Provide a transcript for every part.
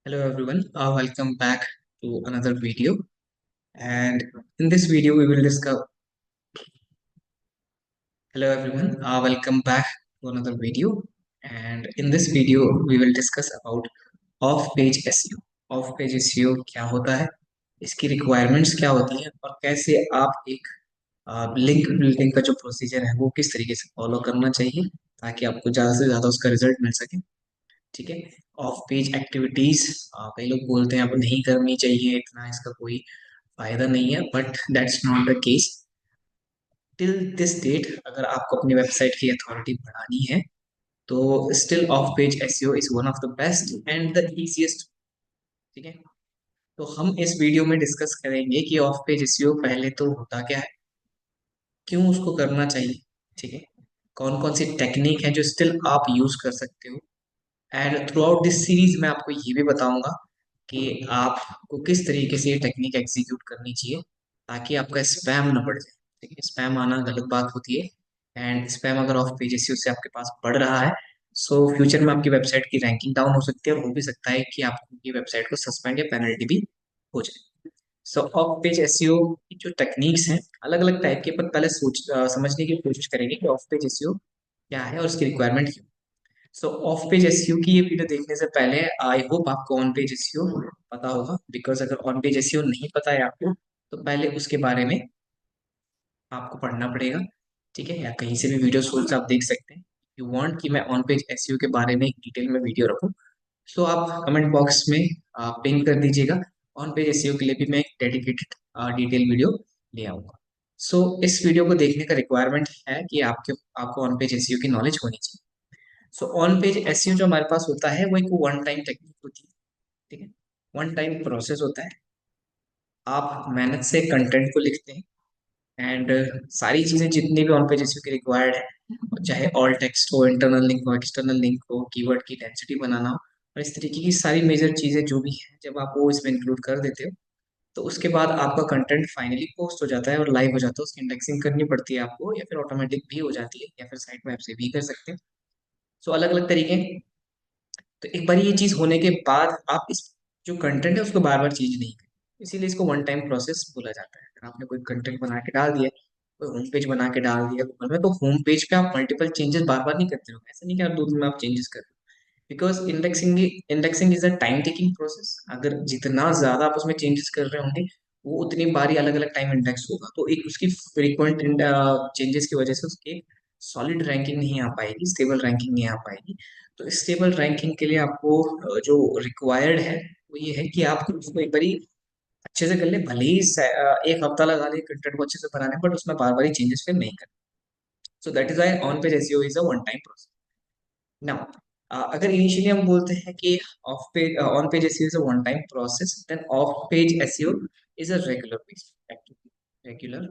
Hello everyone, welcome back to another video. And in this video, we will discuss. Hello everyone, welcome back to another video. And in this video, we will discuss about off-page SEO. Off-page SEO क्या होता है, इसकी requirements क्या होती हैं और कैसे आप एक लिंक बिल्डिंग का जो प्रोसीजर है वो किस तरीके से फॉलो करना चाहिए ताकि आपको ज़्यादा से ज़्यादा उसका रिजल्ट मिल सके। ठीक है। ऑफ पेज एक्टिविटीज कई लोग बोलते हैं अब नहीं करनी चाहिए, इतना इसका कोई फायदा नहीं है, but that's not the case. Till this date अगर आपको अपनी वेबसाइट की अथॉरिटी बढ़ानी है तो still off page SEO is one of the best and the easiest. ठीक है। तो हम इस वीडियो में डिस्कस करेंगे कि ऑफ पेज एसईओ पहले तो होता क्या है, क्यों उसको करना चाहिए। ठीक है। कौन कौन सी टेक्निक है जो स्टिल आप यूज कर सकते हो। And through out this series मैं आपको ये भी बताऊंगा कि आपको किस तरीके से ये टेक्निक एग्जीक्यूट करनी चाहिए ताकि आपका स्पैम ना बढ़ जाए। ठीक है। स्पैम आना गलत बात होती है एंड स्पैम अगर ऑफ पेजेस से आपके पास बढ़ रहा है सो फ्यूचर में आपकी वेबसाइट की रैंकिंग डाउन हो सकती है और हो भी सकता है कि आपकी वेबसाइट को सस्पेंड या पेनल्टी भी हो जाए। सो ऑफ पेज एसईओ की जो टेक्निक्स हैं अलग अलग टाइप के, पर पहले समझने की कोशिश करेंगे कि ऑफ पेज एसईओ क्या है और उसकी रिक्वायरमेंट क्यों। सो ऑफ पेज एसईओ की ये वीडियो देखने से पहले आई होप आपको ऑन पेज एसईओ पता होगा, बिकॉज अगर ऑन पेज एसईओ नहीं पता है आपको तो पहले उसके बारे में आपको पढ़ना पड़ेगा। ठीक है। या कहीं से भी वीडियो सोर्स आप देख सकते हैं। यू वांट कि मैं ऑन पेज एसईओ के बारे में एक डिटेल में वीडियो रखूं तो आप कमेंट बॉक्स में पिंग कर दीजिएगा। ऑन पेज एसईओ के लिए भी मैं एक डेडिकेटेड डिटेल वीडियो ले आऊंगा। सो इस वीडियो को देखने का रिक्वायरमेंट है कि आपको ऑन पेज एसईओ की नॉलेज होनी चाहिए। सो ऑन पेज एसईओ जो हमारे पास होता है वो एक वन टाइम टेक्निक होती है। ठीक है। वन टाइम प्रोसेस होता है। आप मेहनत से कंटेंट को लिखते हैं एंड सारी चीजें जितनी भी ऑन पेज एसईओ की रिक्वायर्ड है, चाहे ऑल टेक्स्ट हो, इंटरनल लिंक हो, एक्सटर्नल लिंक हो, कीवर्ड की डेंसिटी बनाना हो और इस तरीके की सारी मेजर चीजें जो भी हैं जब आप वो इसमें इंक्लूड कर देते हो तो उसके बाद आपका कंटेंट फाइनली पोस्ट हो जाता है और लाइव हो जाता है। उसकी इंडेक्सिंग करनी पड़ती है आपको या फिर ऑटोमेटिक भी हो जाती है या फिर साइट में ऐप से भी कर सकते हैं। सो अलग अलग तरीके। तो एक बार ये चीज होने के बाद आप इस जो कंटेंट है उसको बार बार चेंज नहीं करें, इसीलिए इसको वन टाइम प्रोसेस बोला जाता है। अगर आपने कोई कंटेंट बना के डाल दिया, कोई होम पेज बना के डाल दिया गूगल में, तो होम पेज पे आप मल्टीपल चेंजेस बार बार नहीं करते हो। ऐसा नहीं कि हर 2 दिन में आप चेंजेस कर रहे हो, because indexing is a time taking process. अगर जितना ज्यादा आप उसमें चेंजेस कर रहे होंगे वो उतनी बारी अलग अलग टाइम इंडेक्स होगा, तो एक उसकी फ्रीक्वेंट चेंजेस की वजह से उसकी सॉलिड रैंकिंग नहीं आ पाएगी, स्टेबल रैंकिंग नहीं आ पाएगी। तो स्टेबल रैंकिंग के लिए आपको जो रिक्वायर्ड है वो ये है कि आप उसको एक बारी अच्छे से कर ले, भले ही एक हफ्ता लगा ले कंटेंट को अच्छे से बनाने, बट उसमें बार बार चेंजेस फिर नहीं करना। So that is why on page SEO is a one time process. Now अगर इनिशियली हम बोलते हैं कि off page on page SEO is a one time process, then off page SEO is a regular based activity. Regular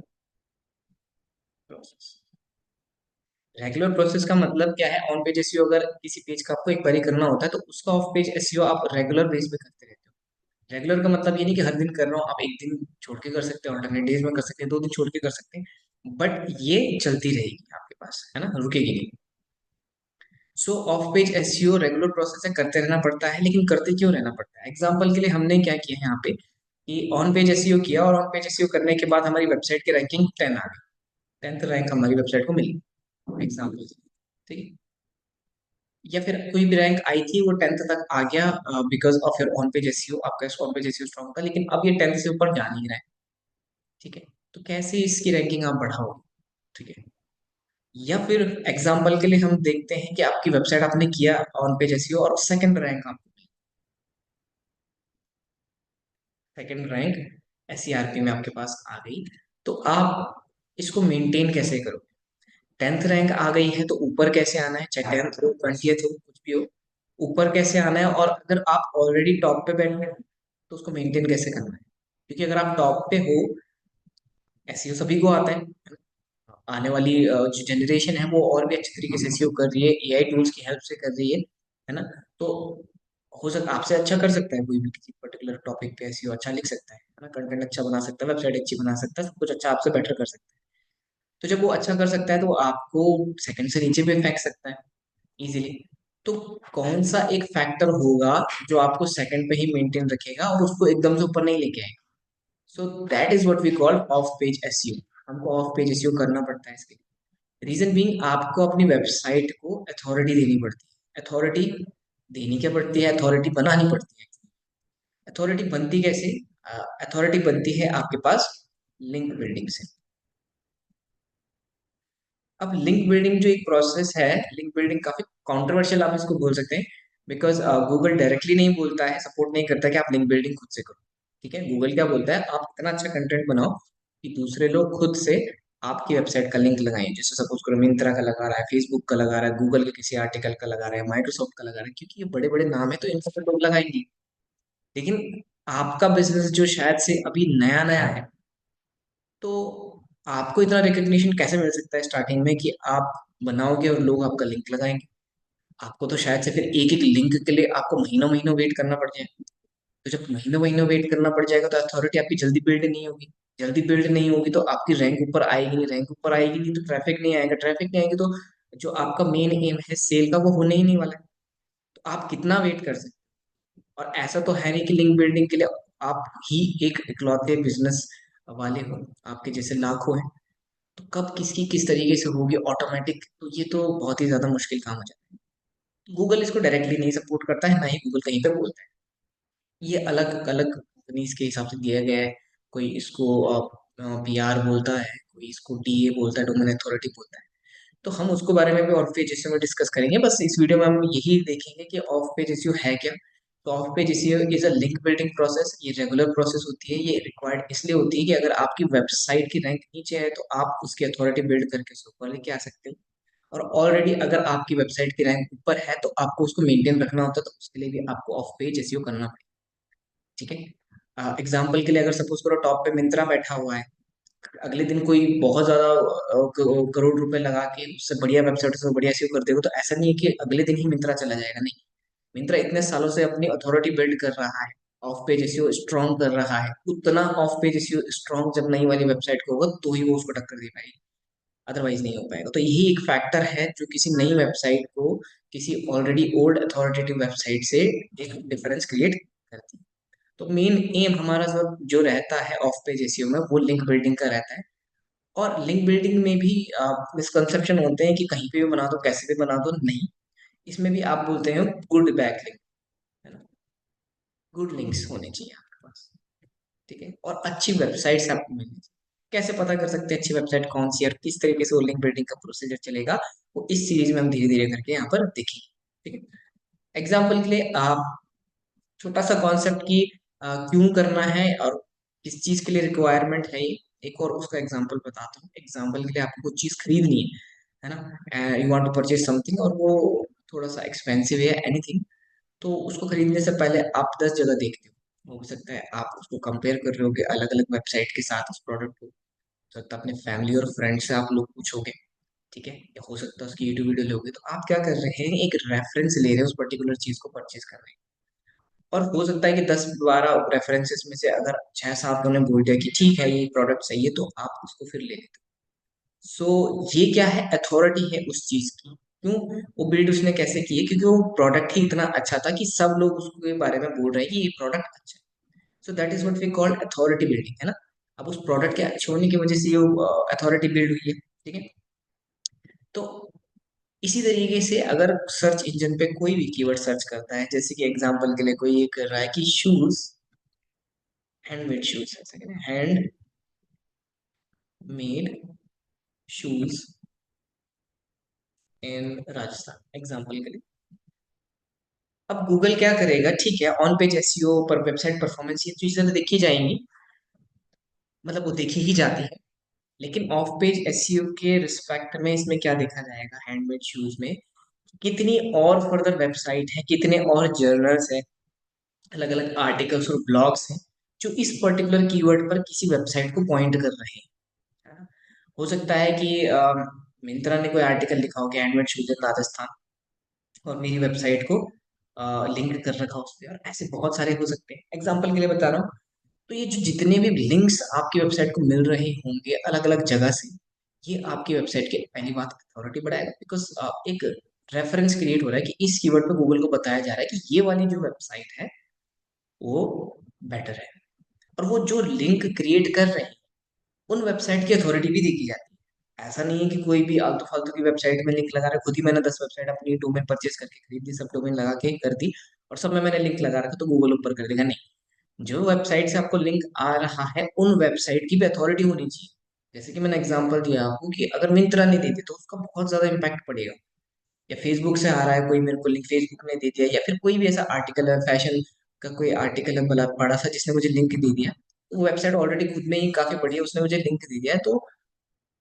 process. Regular process का मतलब क्या है? On page SEO अगर किसी पेज का आपको एक बारी करना होता है तो उसका ऑफ पेज एसईओ आप रेगुलर बेस पे करते रहते हो। रेगुलर का मतलब ये नहीं कि हर दिन कर रहा हूँ, आप एक दिन छोड़ के कर सकते हैं, ऑल्टरनेट डेज में कर सकते हैं, 2 दिन छोड़ के कर सकते हैं, बट ये चलती रहेगी आपके पास, है ना, रुकेगी नहीं। सो of page SEO regular process है, करते रहना पड़ता है। लेकिन करते क्यों रहना पड़ता है? एग्जाम्पल के लिए हमने क्या किया है यहाँ पे कि ऑन पेज एसईओ किया और ऑन पेज एसईओ करने के बाद हमारी वेबसाइट की रैंकिंग 10 आ गई, 10th रैंक हमारी वेबसाइट को मिली, एग्जाम्पल। ठीक है। या फिर कोई भी रैंक आई थी वो 10th तक आ गया because of your on page SEO, आपका ऑन पेज एसईओ स्ट्रांग था, लेकिन अब ये 10th से ऊपर जा नहीं रहा है। ठीक है। तो कैसे इसकी रैंकिंग आप बढ़ाओगे? ठीक है। या फिर एग्जाम्पल के लिए हम देखते हैं कि आपकी वेबसाइट आपने किया ऑन पेज एसईओ और सेकंड रैंक आपको, सेकंड रैंक एसईआरपी में आपके पास आ गई, तो आप इसको मेंटेन कैसे करोगे? 10th रैंक आ गई है तो ऊपर कैसे आना है, चाहे 10th हो, 20th हो, कुछ भी हो, ऊपर कैसे आना है? और अगर आप ऑलरेडी टॉप पे बैठे हैं तो उसको मेंटेन कैसे करना है? क्योंकि अगर आप टॉप पे हो, एसईओ सभी को आता है, आने वाली जो जनरेशन है वो और भी अच्छे तरीके से एसईओ कर रही है, एआई टूल्स की हेल्प से कर रही है ना। तो हो सकता आपसे अच्छा कर सकता है, कोई भी किसी पर्टिकुलर टॉपिक पे एसईओ अच्छा लिख सकता है ना, कंटेंट अच्छा बना सकता है, वेबसाइट अच्छी बना सकता है, सब कुछ अच्छा आपसे बेटर कर सकता है। तो जब वो अच्छा कर सकता है तो वो आपको सेकंड से नीचे भी फेंक सकता है इजीली। तो कौन सा एक फैक्टर होगा जो आपको सेकंड पे ही मेंटेन रखेगा और उसको एकदम से ऊपर नहीं लेके आएगा? So that is what we call off page SEO. हमको ऑफ पेज एसईओ करना पड़ता है इसके लिए। रीजन बीइंग, आपको अपनी वेबसाइट को अथॉरिटी देनी पड़ती है। अथॉरिटी देनी क्या पड़ती है? अथॉरिटी बनानी पड़ती है। अथॉरिटी बनती कैसे? अथॉरिटी बनती है आपके पास लिंक बिल्डिंग से। अब लिंक बिल्डिंग जो एक प्रोसेस है, लिंक बिल्डिंग काफी कंट्रोवर्शियल आप इसको बोल सकते हैं, बिकॉज गूगल डायरेक्टली नहीं बोलता है, सपोर्ट नहीं करता कि आप लिंक बिल्डिंग खुद से करो। ठीक है, गूगल क्या बोलता है, आप इतना अच्छा कंटेंट बनाओ कि दूसरे लोग खुद से आपकी वेबसाइट का लिंक लगाएं। जैसे सपोज करो मिंत्रा का लगा रहा है, फेसबुक का लगा रहा है, गूगल के किसी आर्टिकल का लगा रहा है, माइक्रोसॉफ्ट का लगा रहा है, क्योंकि ये बड़े बड़े नाम है तो इन सब पे लोग लगाएंगे। लेकिन आपका बिजनेस जो शायद से अभी नया नया है, तो आपको इतना रिकग्निशन कैसे मिल सकता है स्टार्टिंग में कि आप बनाओगे और लोग आपका लिंक लगाएंगे? आपको तो शायद से फिर एक एक लिंक के लिए आपको महीनों महीनों वेट करना पड़ जाए। तो जब महीनों महीनों वेट करना पड़ जाएगा तो अथॉरिटी आपकी जल्दी बिल्ड नहीं होगी। जल्दी बिल्ड नहीं होगी तो आपकी रैंक ऊपर आएगी नहीं, रैंक ऊपर आएगी नहीं तो ट्रैफिक नहीं आएगा, ट्रैफिक नहीं आएगी तो जो आपका मेन एम है सेल का, वो होने ही नहीं वाला है। तो आप कितना वेट कर सकते हैं? और ऐसा तो है नहीं कि लिंक बिल्डिंग के लिए आप ही एक इकलौते बिजनेस वाले हो, आपके जैसे लाखों हैं। तो कब किसकी किस तरीके से होगी ऑटोमेटिक, तो ये तो बहुत ही ज्यादा मुश्किल काम हो जाता है। गूगल इसको डायरेक्टली नहीं सपोर्ट करता है, ना ही गूगल कहीं पे बोलता है। ये अलग अलग कंपनीज के हिसाब से दिया गया है। कोई इसको पीआर बोलता है, कोई इसको डीए बोलता है, डोमेन अथॉरिटी बोलता है। तो हम उसको बारे में भी ऑफ पेज एसईओ में डिस्कस करेंगे। बस इस वीडियो में हम यही देखेंगे कि ऑफ पेज एसईओ है क्या। तो of page SEO is a link building process. ये रेगुलर प्रोसेस होती है, ये रिक्वायर्ड इसलिए होती है कि अगर आपकी वेबसाइट की रैंक नीचे है तो आप उसकी अथॉरिटी बिल्ड करके उसको ऊपर लेके आ सकते हो। और ऑलरेडी अगर आपकी वेबसाइट की रैंक ऊपर है तो आपको उसको मेंटेन रखना होता है, तो उसके लिए भी आपको ऑफ पेज एसईओ करना पड़ेगा। ठीक है, एग्जाम्पल के लिए अगर सपोज करो टॉप पे मिंत्रा बैठा हुआ है, अगले दिन कोई बहुत ज्यादा करोड़ रुपए लगा के उससे बढ़िया वेबसाइट से बढ़िया एसईओ कर देगा, तो ऐसा नहीं है कि अगले दिन ही मिंत्रा चला जाएगा, नहीं। मिंत्रा इतने सालों से अपनी अथॉरिटी बिल्ड कर रहा है, ऑफ पेज एसईओ स्ट्रॉन्ग कर रहा है। उतना ऑफ पेज एसईओ स्ट्रॉन्ग जब नई वाली वेबसाइट को होगा तो ही वो उसको टक्कर दे पाएगी, अदरवाइज नहीं हो पाएगा। तो यही एक फैक्टर है जो किसी नई वेबसाइट को किसी ऑलरेडी ओल्ड अथॉरिटेटिव वेबसाइट से एक डिफरेंस क्रिएट करती है। तो मेन एम हमारा सब जो रहता है ऑफ पेज एसईओ में, वो लिंक बिल्डिंग का रहता है। और लिंक बिल्डिंग में भी मिसकंसेप्शन होते हैं कि कहीं पे भी बना दो, कैसे भी बना दो, नहीं। इसमें भी आप बोलते हैं गुड बैकलिंक, है ना, गुड लिंक्स होने चाहिए आपके पास। ठीक है, और अच्छी वेबसाइट्स आपको मिलनी चाहिए। कैसे पता कर सकते हैं अच्छी वेबसाइट कौन सी है और किस तरीके से वो लिंक बिल्डिंग का प्रोसीजर चलेगा, वो इस सीरीज में हम धीरे धीरे करके यहाँ पर देखेंगे। ठीक है, एग्जाम्पल के लिए आप छोटा सा कॉन्सेप्ट की क्यों करना है और किस चीज के लिए रिक्वायरमेंट है ये, एक और उसका एग्जांपल बताता हूँ। एग्जांपल के लिए आपको कुछ चीज खरीदनी है ना, you want to purchase something और वो थोड़ा सा एक्सपेंसिव है एनीथिंग, तो उसको खरीदने से पहले आप 10 जगह देखते हो सकता है आप उसको कंपेयर कर रहे हो कि अलग अलग वेबसाइट के साथ उस प्रोडक्ट को। हो सकता है अपने फैमिली और फ्रेंड से आप लोग पूछोगे, ठीक है, या हो सकता है उसकी यूट्यूब वीडियो लोगे। तो आप क्या कर रहे हैं, एक रेफरेंस ले रहे हैं उस पर्टिकुलर चीज को परचेज कर रहे हैं। और हो सकता है कि 10-12 रेफरेंसेस में से अगर 6-7 ने बोल दिया कि ठीक है ये प्रोडक्ट सही है, तो आप उसको फिर ले लेते हो। सो ये क्या है, अथॉरिटी है उस चीज की। क्यों? वो बिल्ड उसने कैसे की है, क्योंकि वो प्रोडक्ट ही इतना अच्छा था कि सब लोग उसके बारे में बोल रहे हैं कि ये प्रोडक्ट अच्छा है। So that is what we call authority building, है ना। अब उस प्रोडक्ट के अच्छे होने की वजह से ये अथॉरिटी बिल्ड हुई है। ठीक है, तो इसी तरीके से अगर सर्च इंजन पे कोई भी कीवर्ड सर्च करता है, जैसे कि एग्जांपल के लिए कोई ये कर रहा है कि shoes, handmade shoes, hand made shoes in Rajasthan, example के लिए। अब गूगल क्या करेगा, ठीक है, ऑन पेज एसईओ पर वेबसाइट परफॉर्मेंस ये चीजें तो देखी जाएंगी, मतलब वो देखी ही जाती है। लेकिन ऑफ पेज एसईओ के रिस्पेक्ट में इसमें क्या देखा जाएगा, हैंडमेड शूज में कितनी और फर्दर वेबसाइट है, कितने और जर्नल्स है, अलग अलग आर्टिकल्स और ब्लॉग्स हैं जो इस पर्टिकुलर कीवर्ड पर किसी वेबसाइट को पॉइंट कर रहे हैं, है ना। हो सकता है कि मिंत्रा ने कोई आर्टिकल लिखा हो कि हैंडमेड शूज इन राजस्थान और मेरी वेबसाइट को लिंक कर रखा उससे, और ऐसे बहुत सारे हो सकते हैं, एग्जाम्पल के लिए बता रहा हूँ। तो ये जो जितने भी लिंक्स आपकी वेबसाइट को मिल रहे होंगे अलग अलग जगह से, ये आपकी वेबसाइट की पहली बात अथॉरिटी बढ़ाएगा, बिकॉज एक रेफरेंस क्रिएट हो रहा है कि इस कीवर्ड पे गूगल को बताया जा रहा है कि ये वाली जो वेबसाइट है वो बेटर है। और वो जो लिंक क्रिएट कर रहे हैं उन वेबसाइट की अथॉरिटी भी देखी जाती है। ऐसा नहीं है कि कोई भी आलतू फालतू की वेबसाइट में लिंक लगा रहा है। खुद ही मैंने 10 वेबसाइट अपनी डोमेन परचेज करके खरीद दी, सब डोमेन लगा के कर दी और सब में मैंने लिंक लगा रखा तो गूगल ऊपर कर देगा, नहीं। जो वेबसाइट से आपको लिंक आ रहा है उन वेबसाइट की भी अथॉरिटी होनी चाहिए। जैसे कि मैंने एग्जांपल दिया आपको कि अगर मिंत्रा नहीं देते तो उसका बहुत ज्यादा इम्पैक्ट पड़ेगा। या फेसबुक से आ रहा है कोई मेरे को लिंक, फेसबुक ने दे दिया, या फिर कोई भी ऐसा आर्टिकल है, फैशन का कोई आर्टिकल है बड़ा बड़ा सा जिसने मुझे लिंक दे दिया, तो वो वेबसाइट ऑलरेडी खुद में ही काफी बढ़िया, उसने मुझे लिंक दे दिया है, तो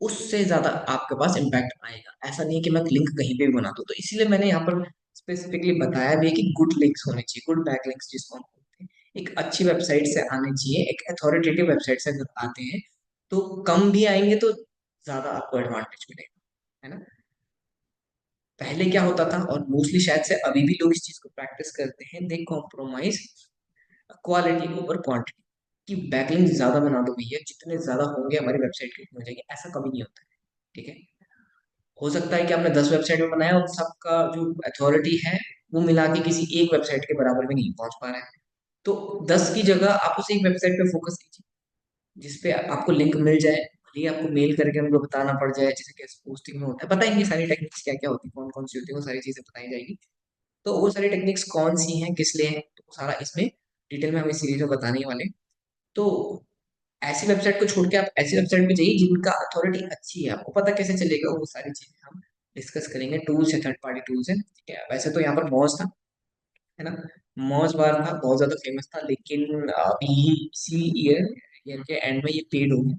उससे ज्यादा आपके पास इम्पैक्ट आएगा। ऐसा नहीं है कि मैं लिंक कहीं पे भी बना दूं। तो इसीलिए मैंने यहाँ पर स्पेसिफिकली बताया भी है कि गुड लिंक्स होने चाहिए, गुड बैक लिंक्स जिसको हम बोलते हैं, एक अच्छी वेबसाइट से आने चाहिए। एक अथॉरिटेटिव वेबसाइट से अगर आते हैं तो कम भी आएंगे तो ज्यादा आपको एडवांटेज मिलेगा, है ना। पहले क्या होता था और मोस्टली शायद से अभी भी लोग इस चीज को प्रैक्टिस करते हैं, दे कॉम्प्रोमाइज क्वालिटी ओवर क्वांटिटी, कि बैकलिंक ज्यादा बना दो भैया, जितने ज्यादा होंगे हमारी वेबसाइट की हो जाएगी। ऐसा कभी नहीं होता है, ठीक है। हो सकता है कि आपने 10 वेबसाइट में बनाया और सबका जो अथॉरिटी है वो मिला के किसी एक वेबसाइट के बराबर भी नहीं पहुंच पा रहा है। तो 10 की जगह आप उस एक वेबसाइट पे फोकस कीजिए जिसपे आपको लिंक मिल जाए, भले ही आपको मेल करके उनको बताना पड़ जाए, जैसे कि पोस्टिंग में होता है। बताएंगे सारी टेक्निक्स क्या क्या होती है, कौन कौन सी होती है, वो सारी चीजें बताई जाएगी। तो वो सारी टेक्निक्स कौन सी हैं, किस लिए हैं, तो वो सारा इसमें डिटेल में हम इस सीरीज में बताने ही वाले हैं। तो ऐसी वेबसाइट को छोड़ के आप ऐसी वेबसाइट पे जाइए जिनका अथॉरिटी अच्छी है। आपको पता कैसे चलेगा, वो सारी चीजें हम डिस्कस करेंगे। टूल्स है, थर्ड पार्टी टूल्स है, ठीक है। वैसे तो यहाँ पर मॉज था, है ना। मॉज बार था, बहुत ज्यादा फेमस था, लेकिन अभी इसी ईयर ईयर के एंड में ये पेड हो गया।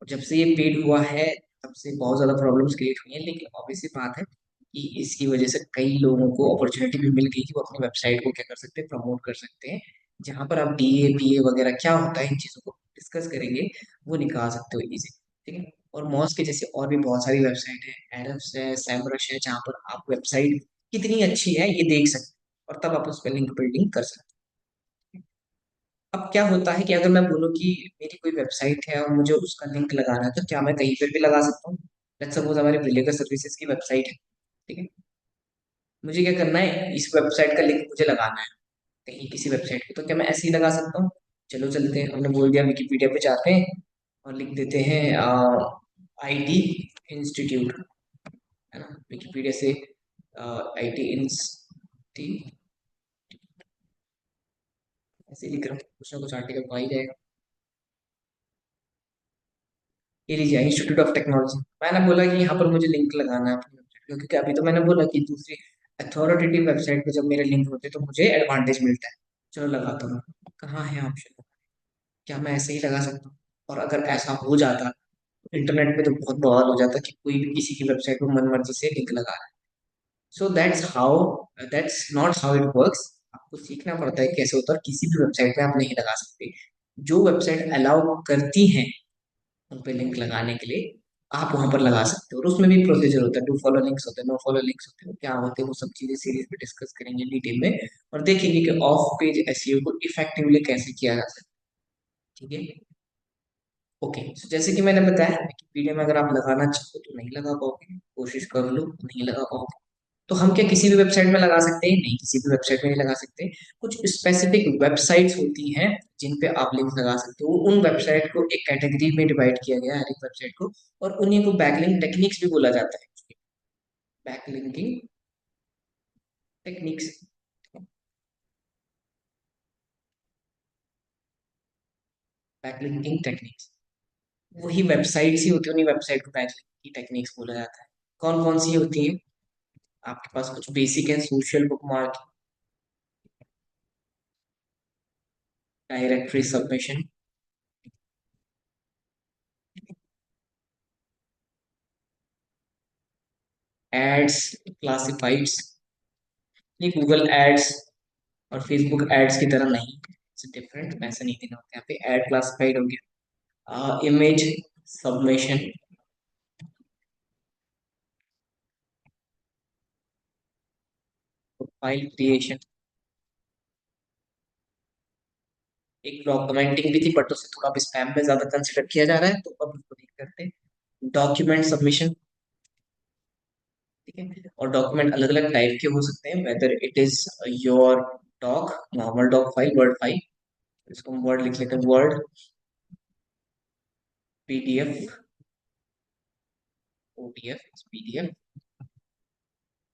और जब से ये पेड हुआ है तब से बहुत ज्यादा प्रॉब्लम्स क्रिएट हुई हैं। लेकिन ऑब्वियसली बात है कि इसकी वजह से कई लोगों को अपॉर्चुनिटी भी मिल गई कि वो अपनी वेबसाइट को क्या कर सकते हैं, प्रमोट कर सकते हैं। जहां पर आप डीए पीए वगैरह क्या होता है इन चीजों को डिस्कस करेंगे, वो निकाल सकते हो इजी, ठीक है। और मॉस के जैसे और भी बहुत सारी वेबसाइट है, एडम्स है, सैमरश है, जहाँ पर आप वेबसाइट कितनी अच्छी है ये देख सकते हैं और तब आप उस पर लिंक बिल्डिंग कर सकते हैं। अब क्या होता है कि अगर मैं बोलूँ कि मेरी कोई वेबसाइट है और मुझे उसका लिंक लगाना है, तो क्या मैं कहीं पर भी लगा सकता हूँ। लेट्स सपोज हमारे बिलेगर सर्विसेज की वेबसाइट है, ठीक है। मुझे क्या करना है, इस वेबसाइट का लिंक मुझे लगाना है कहीं किसी वेबसाइट पे, तो क्या मैं ऐसे ही लगा सकता हूँ। चलो चलते हैं, हमने बोल दिया विकिपीडिया पे जाते हैं और लिख देते हैं आईटी इंस्टीट्यूट, है ना। विकिपीडिया से आईटी इंस्टीट्यूट ऐसे ही लिख रहा हूँ, कुछ ना कुछ आर्टिकल तो आ ही जाएगा। ये लीजिए इंस्टीट्यूट ऑफ टेक्नोलॉजी, मैंने बोला कि यहाँ पर मुझे लिंक लगाना है अपनी वेबसाइट, क्योंकि अभी तो मैंने बोला कि दूसरी अथॉरिटेटिव वेबसाइट पे जब मेरे लिंक होते हैं तो मुझे एडवांटेज मिलता है। चलो लगाता हूँ, कहाँ है ऑप्शन, क्या मैं ऐसे ही लगा सकता हूँ। और अगर ऐसा हो जाता तो इंटरनेट पे तो बहुत बवाल हो जाता कि कोई भी किसी की वेबसाइट पर मन मर्जी से लिंक लगा रहा है। So that's not how it works. आपको सीखना पड़ता है कैसे होता है, किसी भी वेबसाइट पे आप नहीं लगा सकते। जो वेबसाइट अलाउ करती हैं उन पे लिंक लगाने के लिए आप वहां पर लगा सकते हो, और उसमें भी प्रोसीजर होता है, डू फॉलो लिंक्स होते हैं, नो फॉलो लिंक्स होते हैं, वो क्या होते हैं, वो सब चीजें सीरीज में डिस्कस करेंगे डिटेल में। और देखेंगे कि ऑफ पेज एसईओ को इफेक्टिवली कैसे किया जा सकता है, ठीक है। ओके, so जैसे कि मैंने बताया विकिपीडिया में अगर आप लगाना चाहो तो नहीं लगा पाओगे, कोशिश कर लो नहीं लगा पाओगे। तो हम क्या किसी भी वेबसाइट में लगा सकते हैं? नहीं, किसी भी वेबसाइट में नहीं लगा सकते। कुछ स्पेसिफिक वेबसाइट्स होती हैं जिन पे आप लिंक लगा सकते हो। उन वेबसाइट को एक कैटेगरी में डिवाइड किया गया है, हर एक वेबसाइट को, और उन्हीं को बैकलिंक टेक्निक्स भी बोला जाता है। बैकलिंकिंग टेक्निक्स, बैकलिंकिंग टेक्निक्स वही वेबसाइट्स ही होती है, उन्हीं वेबसाइट को बैकलिंक की टेक्निक्स बोला जाता है। कौन कौन सी होती है? आपके पास कुछ बेसिक है, social bookmark, directory submission, ads, classifieds. ये गूगल एड्स और फेसबुक एड्स की तरह नहीं, इट्स डिफरेंट, पैसे नहीं देना होता। यहाँ पे एड क्लासिफाइड हो गया, इमेज सबमिशन, फाइल क्रिएशन। एक डॉक्यूमेंटिंग भी थी बट उसे थोड़ा स्पैम में ज्यादा कंसिडर किया जा रहा है, तो अब उसको नहीं करते। डॉक्यूमेंट सबमिशन, ठीक है। और डॉक्यूमेंट अलग अलग टाइप के हो सकते हैं, whether it is your doc, normal doc file, word file, इसको हम वर्ड लिख लेते हैं, word, PDF, OTF, PDF,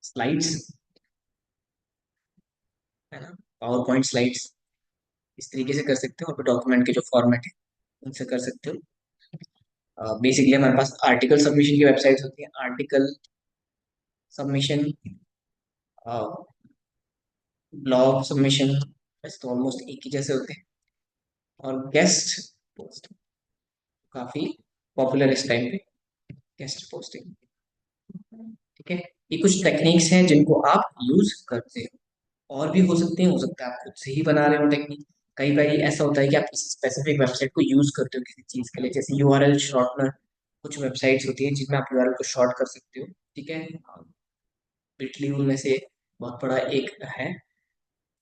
slides, है ना, पावर पॉइंट स्लाइड्स, इस तरीके से कर सकते हो। और डॉक्यूमेंट के जो फॉर्मेट है उनसे कर सकते हो। बेसिकली हमारे पास आर्टिकल सबमिशन की वेबसाइट्स होती है, आर्टिकल सबमिशन, ब्लॉग सबमिशन, बस तो ऑलमोस्ट एक ही जैसे होते हैं। और गेस्ट पोस्ट काफी पॉपुलर इस टाइम पे, गेस्ट पोस्टिंग। ठीक है, ये कुछ टेक्निक्स हैं जिनको आप यूज करते हो। और भी हो सकता है आप खुद से ही बना रहे हो टेक्निक। कई बार ऐसा होता है कि आप किसी स्पेसिफिक वेबसाइट को यूज करते हो किसी चीज के लिए, जैसे यूआरएल शॉर्टनर, कुछ वेबसाइट्स होती है जिनमें आप यूआरएल को शॉर्ट कर सकते हो। ठीक है, बिटली उनमें से बहुत बड़ा एक है।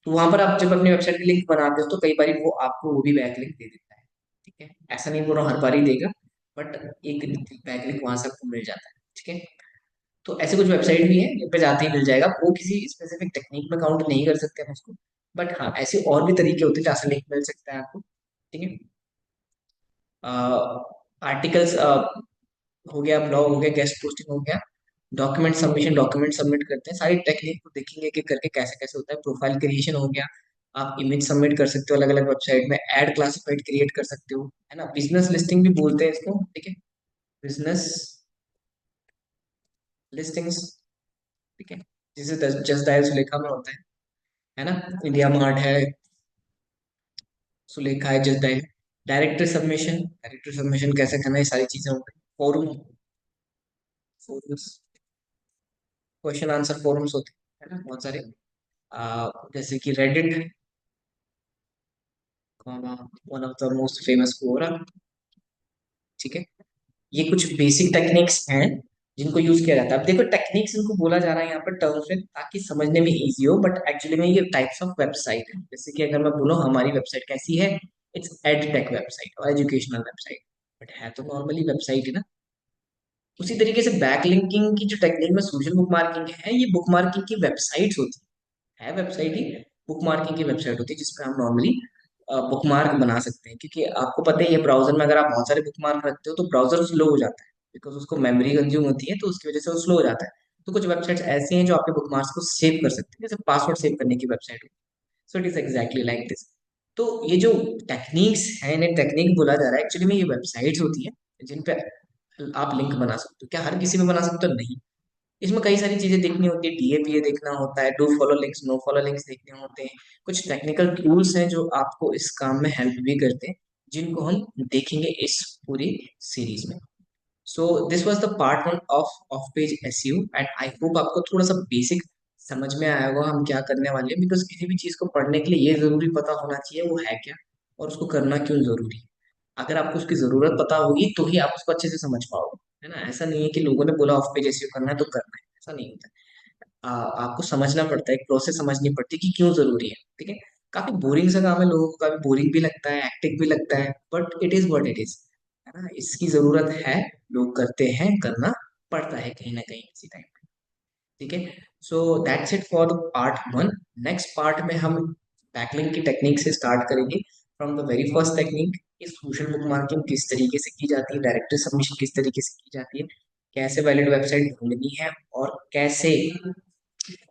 तो वहां पर आप जब अपनी वेबसाइट की लिंक बनाते हो तो कई बार वो आपको वो भी बैक लिंक दे देता है। ठीक है, ऐसा नहीं बोल रहा हूँ हर बार ही देगा, बट एक बैक लिंक वहां से आपको मिल जाता है। ठीक है, तो ऐसे कुछ वेबसाइट भी है जिन पे जाते ही मिल जाएगा, वो किसी स्पेसिफिक टेक्निक में काउंट नहीं कर सकते हम उसको। बट हाँ, ऐसे और भी तरीके होते हैं जहाँ से लिंक मिल सकता है आपको। ठीक है, आर्टिकल्स हो गया, ब्लॉग हो गया, गेस्ट पोस्टिंग हो गया, डॉक्यूमेंट सबमिशन, डॉक्यूमेंट सबमिट करते हैं, सारी टेक्निक को देखेंगे कि करके कैसे कैसे होता है। प्रोफाइल क्रिएशन हो गया, आप इमेज सबमिट कर सकते हो अलग अलग वेबसाइट में, एड क्लासिफाइड क्रिएट कर सकते हो, है ना, बिजनेस लिस्टिंग भी बोलते हैं इसको। ठीक है, बिजनेस लिस्टिंग्स। ठीक है, जिसे जस्ट डायल सुलेखा में होता है ना, इंडिया मार्ट है, सुलेखा है, जस्ट डायल। डायरेक्टर सबमिशन कैसे करना है, ये सारी चीजें हो गई। Forum, forums, question answer forums होते हैं, है ना, बहुत सारे। जैसे कि Reddit, one of the most famous forum. ठीक है, ये कुछ बेसिक टेक्निक्स हैं जिनको यूज किया जाता है। अब देखो, टेक्निक्स इनको बोला जा रहा है यहाँ पर टर्म्स में ताकि समझने में इजी हो, बट एक्चुअली में ये टाइप्स ऑफ वेबसाइट है। जैसे कि अगर मैं बोलूँ हमारी वेबसाइट कैसी है, इट्स एड टेक वेबसाइट और एजुकेशनल वेबसाइट, बट है तो नॉर्मली वेबसाइट है ना। उसी तरीके से बैकलिंकिंग की जो टेक्निक में सोशल बुक मार्किंग है, ये बुक मार्किंग की वेबसाइट्स होती है वेबसाइट ही, बुक मार्किंग की वेबसाइट होती है जिसपे हम नॉर्मली बुक मार्क बना सकते हैं। क्योंकि आपको पता ही है, ब्राउजर में अगर आप बहुत सारे बुक मार्क रखते हो तो ब्राउजर स्लो हो जाता है, बिकॉज उसको मेमोरी कंज्यूम होती है, तो उसकी वजह से वो स्लो हो जाता है। तो कुछ वेबसाइट्स ऐसी हैं जो आपके बुक मार्क्स को सेव कर सकते हैं, जैसे पासवर्ड सेव करने की वेबसाइट होती है। So it is exactly like this. तो ये जो टेक्निक्स है, इन्हें टेक्निक बोला जा रहा है, एक्चुअली में ये वेबसाइट्स होती है जिन पे आप लिंक बना सकते हो। क्या हर किसी में बना सकते हो? नहीं, इसमें कई सारी चीजें देखनी होती है, डीएपीए देखना होता है, do follow links, no follow links देखने होते हैं। कुछ टेक्निकल टूल्स हैं जो आपको इस काम में हेल्प भी करते हैं, जिनको हम देखेंगे इस पूरी सीरीज में। So this was the part one of page SEO, and I hope आपको थोड़ा सा बेसिक समझ में आया होगा हम क्या करने वाले हैं। बिकॉज किसी भी चीज को पढ़ने के लिए ये जरूरी पता होना चाहिए वो है क्या और उसको करना क्यों जरूरी है। अगर आपको उसकी जरूरत पता होगी तो ही आप उसको अच्छे से समझ पाओगे, है ना। ऐसा नहीं है कि लोगों ने बोला ऑफ पेज एसईओ करना है तो करना है, ऐसा नहीं होता। आपको समझना पड़ता है, एक प्रोसेस समझनी पड़ती है कि क्यों जरूरी है। ठीक है, काफी बोरिंग सा काम है, लोगों को काफी बोरिंग भी लगता है, एक्टिव भी लगता है, but it is what it is, है ना। इसकी जरूरत है, लोग करते हैं, करना पड़ता है कहीं ना कहीं किसी टाइम पे। ठीक है, सो that's it for the part one. Next part में हम बैकलिंक की टेक्निक से स्टार्ट करेंगे, from the very first technique, इस सोशल बुक मार्किंग किस तरीके से की जाती है, डायरेक्टरी सबमिशन किस तरीके से की जाती है, कैसे वैलिड वेबसाइट ढूंढनी है, और कैसे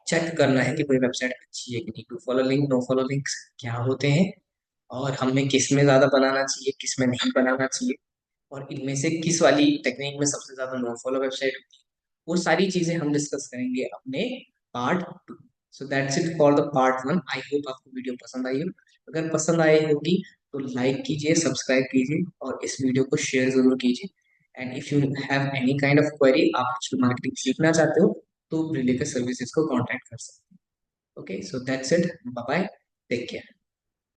चेक करना है कि कोई वेबसाइट अच्छी है कि नहीं, to follow link, no follow links क्या होते हैं, और हमें किस में ज्यादा बनाना चाहिए, किस में नहीं बनाना चाहिए, और इनमें से किस वाली टेक्निक में सबसे ज्यादा नो फॉलो वेबसाइट होती है। वो सारी चीजें हम डिस्कस करेंगे अपने part two. So that's it for the part one. I hope आपको वीडियो पसंद आई हो। अगर पसंद आई होगी तो लाइक कीजिए, सब्सक्राइब कीजिए, और इस वीडियो को शेयर जरूर कीजिए। And if you have any kind of query, आप डिजिटल मार्केटिंग सीखना चाहते हो, तो रिलेटेड सर्विसेज को कांटेक्ट कर सकते हैं। Okay, so that's it, bye bye, take care.